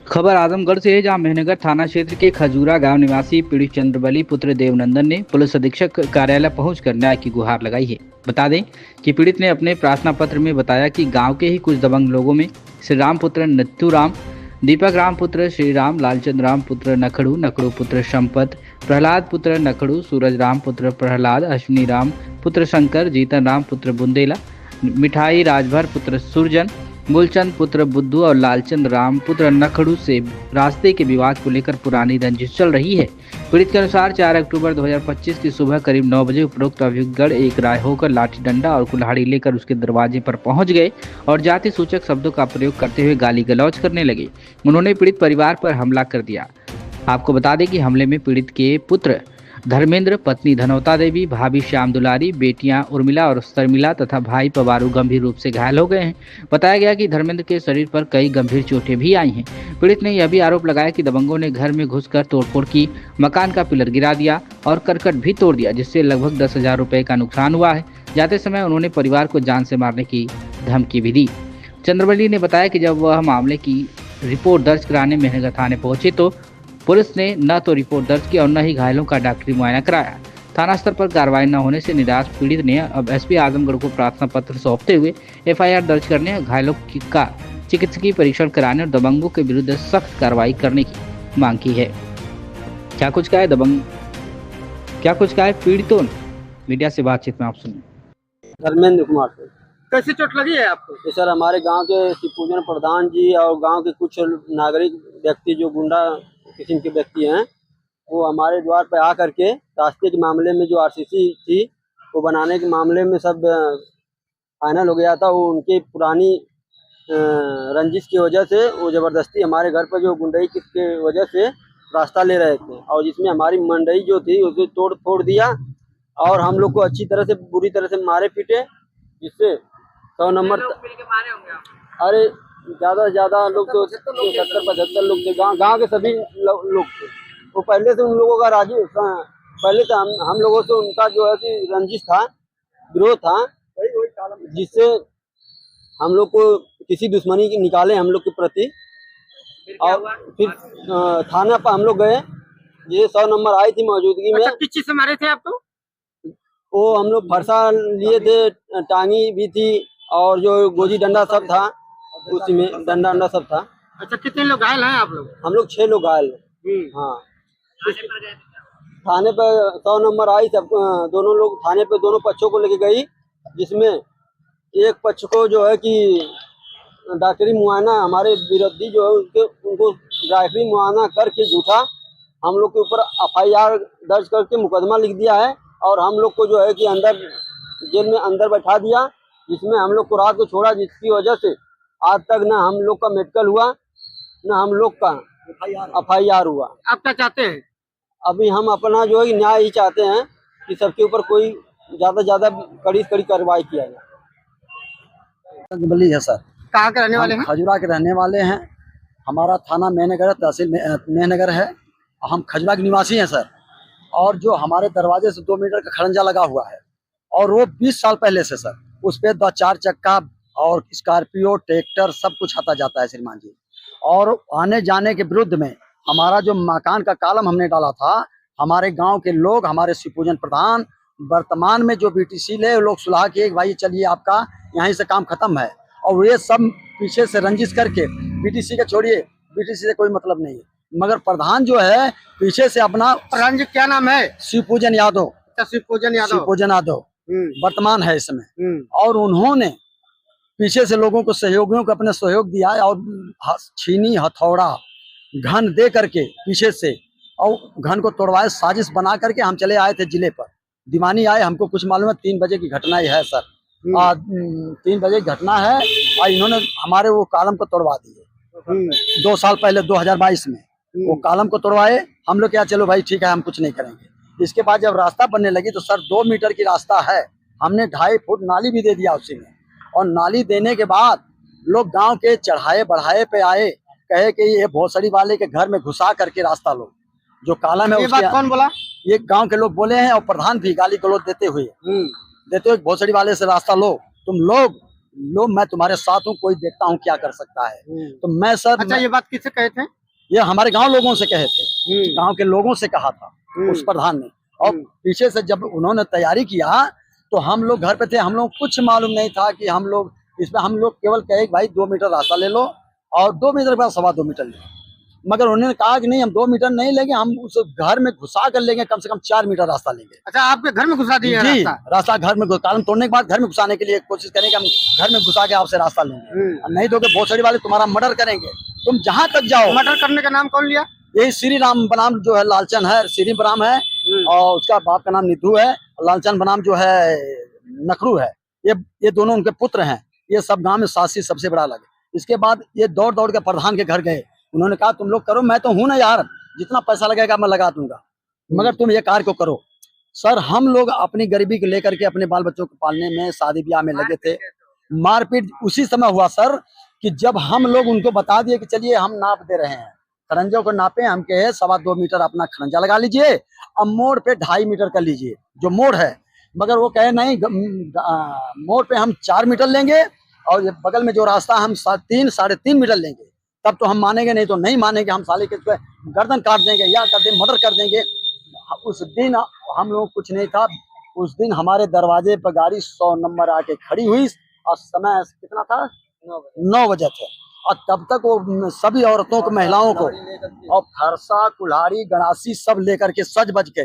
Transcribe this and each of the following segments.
खबर आजमगढ़ से है, जहां मेहनगर थाना क्षेत्र के खजूरा गांव निवासी पीड़ित चंद्रबली पुत्र देवनंदन ने पुलिस अधीक्षक कार्यालय पहुंचकर न्याय की गुहार लगाई है। बता दें कि पीड़ित ने अपने प्रार्थना पत्र में बताया कि गांव के ही कुछ दबंग लोगों में श्री राम पुत्र नत्थू राम, दीपक राम पुत्र श्री राम, लालचंद राम पुत्र नखड़ू, नखड़ू पुत्र संपत, प्रहलाद पुत्र नखड़ू, सूरज राम पुत्र प्रहलाद, अश्विनी राम पुत्र शंकर, जीतन राम पुत्र बुंदेला, मिठाई राजभर पुत्र सुरजन, मूलचंद पुत्र बुद्धू और लालचंद राम पुत्र नखड़ू से रास्ते के विवाद को लेकर पुरानी रंजिश चल रही है। पीड़ित के अनुसार 4 अक्टूबर 2025 की सुबह करीब 9 बजे उपरोक्त अभियुक्तगण एक राय होकर लाठी डंडा और कुल्हाड़ी लेकर उसके दरवाजे पर पहुंच गए और जाति सूचक शब्दों का प्रयोग करते हुए गाली गलौज करने लगे। उन्होंने पीड़ित परिवार पर हमला कर दिया। आपको बता दें कि हमले में पीड़ित के पुत्र धर्मेंद्र, पत्नी धनौता देवी, भाभी श्याम दुलारी, बेटियां उर्मिला और शर्मिला तथा भाई पवारू गंभीर रूप से घायल हो गए हैं। बताया गया कि धर्मेंद्र के शरीर पर कई गंभीर चोटें भी आई हैं। पीड़ित ने यह भी आरोप लगाया कि दबंगों ने घर में घुसकर तोड़फोड़ की, मकान का पिलर गिरा दिया और करकट भी तोड़ दिया, जिससे लगभग 10,000 रुपए का नुकसान हुआ है। जाते समय उन्होंने परिवार को जान से मारने की धमकी भी दी। चंद्रवली ने बताया कि जब वह मामले की रिपोर्ट दर्ज कराने मेहनगर थाने पहुंचे तो पुलिस ने न तो रिपोर्ट दर्ज की और न ही घायलों का डॉक्टरी मुआयना कराया। थाना स्तर पर कार्रवाई न होने से निराश पीड़ित ने अब एसपी आजमगढ़ को प्रार्थना पत्र सौंपते हुए एफआईआर दर्ज करने, घायलों का चिकित्सकीय परीक्षण कराने और दबंगों के विरुद्ध सख्त कार्रवाई करने की मांग की है। क्या कुछ कहा है दबंग, क्या कुछ कहा है पीड़ितों ने, मीडिया से बातचीत में आप सुनिए। धर्मेंद्र कुमार से। कैसी चोट लगी है आपको? तो सर, हमारे गांव के शिवपूजन प्रधान जी और गांव के कुछ नागरिक व्यक्ति जो गुंडा किस्म के व्यक्ति हैं, वो हमारे द्वार पर आकर के रास्ते के मामले में जो आरसीसी थी वो बनाने के मामले में सब फाइनल हो गया था। वो उनकी पुरानी रंजिश की वजह से वो ज़बरदस्ती हमारे घर पर जो गुंडई की वजह से रास्ता ले रहे थे और जिसमें हमारी मंडई जो थी उसे तोड़ फोड़ दिया और हम लोग को अच्छी तरह से बुरी तरह से मारे पीटे, जिससे 100 नंबर मारे होंगे आप? अरे ज़्यादा से ज़्यादा लोग तो 70-75 लोग थे। गाँव के सभी लोग थे। वो पहले से उन लोगों का राजी पहले से हम लोगों से उनका जो है कि रंजिश था, विरोध था, जिससे हम लोग को किसी दुश्मनी की निकाले हम लोग के प्रति। और फिर थाना पर हम लोग गए, ये 100 नंबर आई थी मौजूदगी में। अच्छा, किस चीज से मारे थे आपको? वो हम लोग फरसा लिए थे, टांगी भी थी और जो गोजी डंडा सब था, उसी में डंडा सब था। अच्छा, कितने लोग घायल हैं आप लोग? हम लोग 6 लोग घायल। हाँ, थाने पर 100 नंबर आई, सब दोनों लोग थाने पे दोनों पक्षों को लेके गई, जिसमें एक पक्ष को जो है कि डॉक्टरी मुआयना हमारे विरोधी जो है उनको डॉक्टरी मुआयना करके झूठा हम लोग के ऊपर एफआईआर दर्ज करके मुकदमा लिख दिया है और हम लोग को जो है कि अंदर जेल में अंदर बैठा दिया, जिसमें हम लोग को रात को छोड़ा, जिसकी वजह से आज तक ना हम लोग का मेडिकल हुआ ना हम लोग का एफआईआर हुआ। आप क्या चाहते हैं? अभी हम अपना जो है न्याय ही चाहते हैं कि सबके ऊपर कोई ज़्यादा से ज़्यादा कड़ी से कड़ी कार्रवाई किया जाए। बली है सर। कहाँ के रहने वाले हैं? खजुरा के रहने वाले हैं। हमारा थाना मेहनगर, तहसील मेहनगर है। हम खजुरा के निवासी हैं सर। और जो हमारे दरवाजे से 2 मीटर का खड़ंजा लगा हुआ है और वो 20 साल पहले से सर उस पर 4 चक्का और स्कॉर्पियो, ट्रैक्टर सब कुछ आता जाता है श्रीमान जी। और आने जाने के विरुद्ध में हमारा जो मकान का कॉलम हमने डाला था, हमारे गांव के लोग, हमारे शिवपूजन प्रधान, वर्तमान में जो बीटीसी ले लोग सुलह किए कि भाई चलिए आपका यहीं से काम खत्म है, और ये सब पीछे से रंजिश करके बीटीसी का छोड़िए, बीटीसी से कोई मतलब नहीं है, मगर प्रधान जो है पीछे से अपना प्रधान जी क्या नाम है? शिवपूजन यादव। अच्छा, शिवपूजन यादव। शिवपूजन यादव वर्तमान है इसमें। और उन्होंने पीछे से लोगों को, सहयोगियों को अपने सहयोग दिया और छीनी, हथौड़ा, घन दे करके पीछे से और घन को तोड़वाए, साजिश बना करके हम चले आए थे जिले पर। दीवानी आए, हमको कुछ मालूम है 3 बजे की घटना ही है सर। 3 बजे की घटना है और इन्होंने हमारे वो कॉलम को तोड़वा दिए 2 साल पहले 2022 में। वो कॉलम को तोड़वाए, हम लोग क्या चलो भाई ठीक है हम कुछ नहीं करेंगे। इसके बाद जब रास्ता बनने लगी तो सर 2 मीटर की रास्ता है, हमने 2.5 फुट नाली भी दे दिया उसी में। और नाली देने के बाद लोग गांव के चढ़ाए बढ़ाए पे आए, कहे कि ये भोसड़ी वाले के घर में घुसा करके रास्ता लो, जो कॉलम है। ये बात कौन बोला? ये गांव के लोग बोले हैं और प्रधान भी गाली गलौज देते हुए भोसड़ी वाले से रास्ता लो, तुम लोग मैं तुम्हारे साथ हूँ, कोई देखता हूँ क्या कर सकता है। तो मैं सर अच्छा, ये बात किससे कहे थे? ये हमारे गांव लोगों से कहे थे, गांव के लोगों से कहा था उस प्रधान ने। और पीछे से जब उन्होंने तैयारी किया तो हम लोग घर पे थे, हम लोग कुछ मालूम नहीं था कि हम लोग इसमें, हम लोग केवल कहे भाई 2 मीटर रास्ता ले लो और 2 मीटर के बाद 2.25 मीटर ले। मगर उन्होंने कहा कि नहीं, हम 2 मीटर नहीं लेंगे, हम उस घर में घुसा कर लेंगे, कम से कम 4 मीटर रास्ता लेंगे। अच्छा, आपके घर में घुसा दिया जी, रास्ता घर में कानून तोड़ने के बाद घर में घुसाने के लिए कोशिश करेंगे, हम घर में घुसा के आपसे रास्ता लेंगे, नहीं दोगे भोसड़ी वाले तुम्हारा मर्डर करेंगे, तुम जहाँ तक जाओ। मर्डर करने का नाम कौन लिया? यही श्री राम बनाम जो है लालचंद है, श्री बनाम है, और उसका बाप का नाम निधु है, लालचंद बनाम जो है नखरू है। ये दोनों उनके पुत्र हैं। ये सब गांव में सासी सबसे बड़ा लगे। इसके बाद ये दौड़ दौड़ के प्रधान के घर गए। उन्होंने कहा तुम लोग करो, मैं तो हूं ना यार, जितना पैसा लगेगा मैं लगा दूंगा, मगर तुम ये कार्य को करो। सर हम लोग अपनी गरीबी को लेकर के अपने बाल बच्चों को पालने में, शादी ब्याह में लगे थे। मारपीट उसी समय हुआ सर कि जब हम लोग उनको बता दिए कि चलिए हम नाप दे रहे हैं, खरंजों को नापे, हम कहे 2.25 मीटर अपना खरंजा लगा लीजिए, अब मोड़ पे 2.5 मीटर कर लीजिए जो मोड़ है। मगर वो कहे नहीं, मोड़ पे हम 4 मीटर लेंगे और ये बगल में जो रास्ता हम 3-3.5 मीटर लेंगे, तब तो हम मानेंगे, नहीं तो नहीं मानेंगे, हम साले के गर्दन काट देंगे या कर देंगे, मर्डर कर देंगे। उस दिन हम लोग कुछ नहीं था। उस दिन हमारे दरवाजे पर गाड़ी 100 नंबर आके खड़ी हुई और समय कितना था? 9 बजे थे। और तब तक वो सभी औरतों को, महिलाओं को, और फरसा, कुल्हाड़ी, गणासी सब लेकर के सज बज के,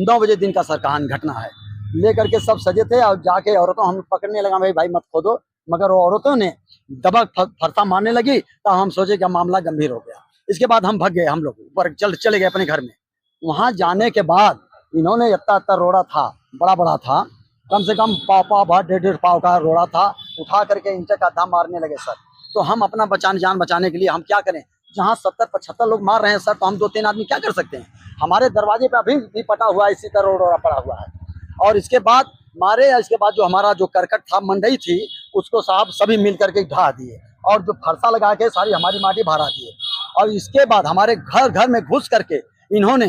9 बजे दिन का सर कहानी घटना है, लेकर के सब सजे थे। और जाके औरतों हम पकड़ने लगा, भाई मत खोदो, मगर वो औरतों ने दबा फरसा मारने लगी। तो हम सोचे कि मामला गंभीर हो गया। इसके बाद हम भग गए, हम लोग ऊपर चले गए अपने घर में। वहां जाने के बाद इन्होंने इतना रोड़ा था, बड़ा था, कम से कम पाव 1.5 पाव का रोड़ा था, उठा करके इंचे का दाम मारने लगे सर। तो हम अपना जान बचाने के लिए हम क्या करें? जहाँ 70-75 लोग मार रहे हैं सर, तो हम 2-3 आदमी क्या कर सकते हैं? हमारे दरवाजे पे अभी भी पटा हुआ इसी तरह रोड़ा पड़ा हुआ है। और इसके बाद मारे, इसके बाद जो हमारा जो करकट था, मंडई थी, उसको साहब सभी मिल करके ढा दिए और जो फरसा लगा के सारी हमारी माटी भरा दिए। और इसके बाद हमारे घर में घुस करके इन्होंने,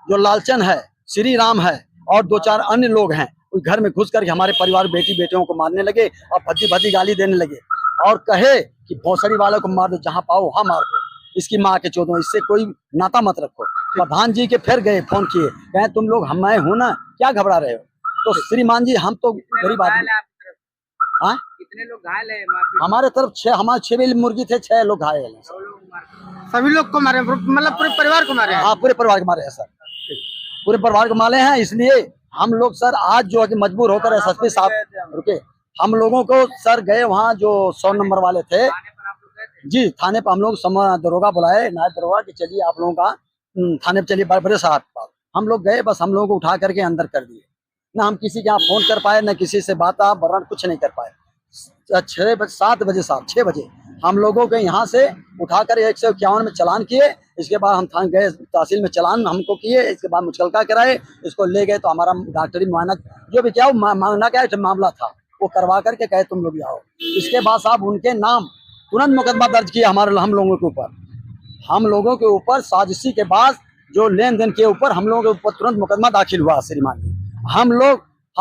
जो लालचंद है, श्री राम है और 2-4 अन्य लोग हैं, उस घर में घुस करके हमारे परिवार बेटी बेटियों को मारने लगे और भद्दी गाली देने लगे और कहे कि भोसड़ी वालों को मार दो, जहाँ पाओ वहाँ मार दो, इसकी माँ के चौदों, इससे कोई नाता मत रखो। प्रधान जी के फिर गए, फोन किए, कहे तुम लोग मैं हूं ना, क्या घबरा रहे हो? तो श्रीमान जी हम तो गरीब आदमी। हाँ, कितने लोग घायल है? हमारे तरफ 6, हमारे 6 मुर्गी थे, 6 लोग घायल हैं। सभी लोग को मारे, मतलब पूरे परिवार को मारे? हाँ, पूरे परिवार को मारे हैं सर, पूरे परिवार को मारे हैं। इसलिए हम लोग सर आज जो है कि मजबूर होकर एसएसपी साहब, रुके, हम लोगों को सर गए वहाँ जो 100 नंबर वाले थे जी, थाने पर हम लोग दरोगा बुलाए, नायब दरोगा, कि चलिए आप लोगों का थाने पर चलिए बड़े साहब के पास। हम लोग गए, बस हम लोगों को उठा करके अंदर कर दिए। ना हम किसी के यहाँ फोन कर पाए, ना किसी से बात बर्रान कुछ नहीं कर पाए। 6 बजे हम लोगों के यहाँ से उठाकर 151 में चालान किए। इसके बाद हम थाने गए, तहसील में चालान हमको किए। इसके बाद मुचलका कराए, इसको ले गए तो हमारा डॉक्टरी मुआयना जो भी क्या मांगना क्या मामला था वो करवा करके कहे तुम लोग आओ। इसके बाद साहब उनके नाम तुरंत मुकदमा दर्ज किया हम लोगों के ऊपर। हम लोगों के ऊपर साजिशी के बाद जो लेन देन के ऊपर हम लोगों के ऊपर तुरंत मुकदमा दाखिल हुआ श्रीमान जी। हम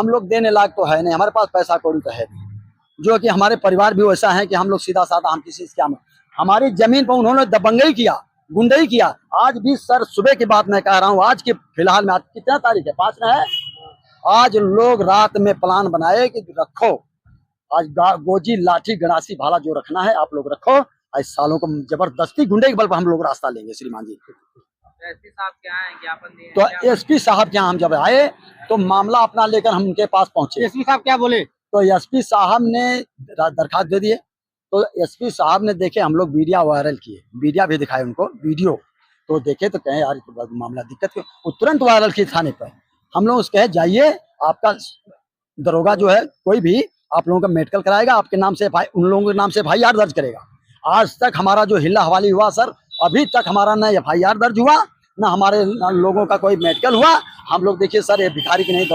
लोग देने लायक तो है नहीं, हमारे पास पैसा कौड़ी तो है नहीं, जो कि हमारे परिवार भी वैसा है कि हम लोग सीधा साधा, हम किसी से क्या, हमारी जमीन पर उन्होंने दबंगई किया, गुंडई किया। आज भी सर सुबह की बात मैं कह रहा हूँ, आज के फिलहाल में, आज कितना तारीख है? 5 ना है। आज लोग रात में प्लान बनाए कि रखो, आज गोजी, लाठी, गड़ासी, भाला जो रखना है आप लोग रखो। आज सालों को जबरदस्ती गुंडे के बल पर हम लोग रास्ता लेंगे श्रीमान जी। एसपी साहब क्या है, ज्ञापन दिए? तो एसपी साहब के यहाँ हम जब आए तो मामला अपना लेकर हम उनके पास पहुंचे। एसपी साहब क्या बोले? तो एसपी साहब ने दरखास्त दे दिए। तो एसपी साहब ने देखे, हम लोग वीडियो वायरल किए, वीडियो भी दिखाए उनको, वीडियो तो देखे तो कहे यार तो मामला दिक्कत क्यों, वो तुरंत वायरल किए थाने पर। हम लोग उसके जाइए, आपका दरोगा जो है कोई भी आप लोगों का मेडिकल कराएगा, आपके नाम से उन लोगों के नाम से FIR दर्ज करेगा। आज तक हमारा जो हिल्ला हवाली हुआ सर, अभी तक हमारा ना FIR दर्ज हुआ, ना हमारे लोगों का कोई मेडिकल हुआ। हम लोग देखिए सर, ये भिखारी की नहीं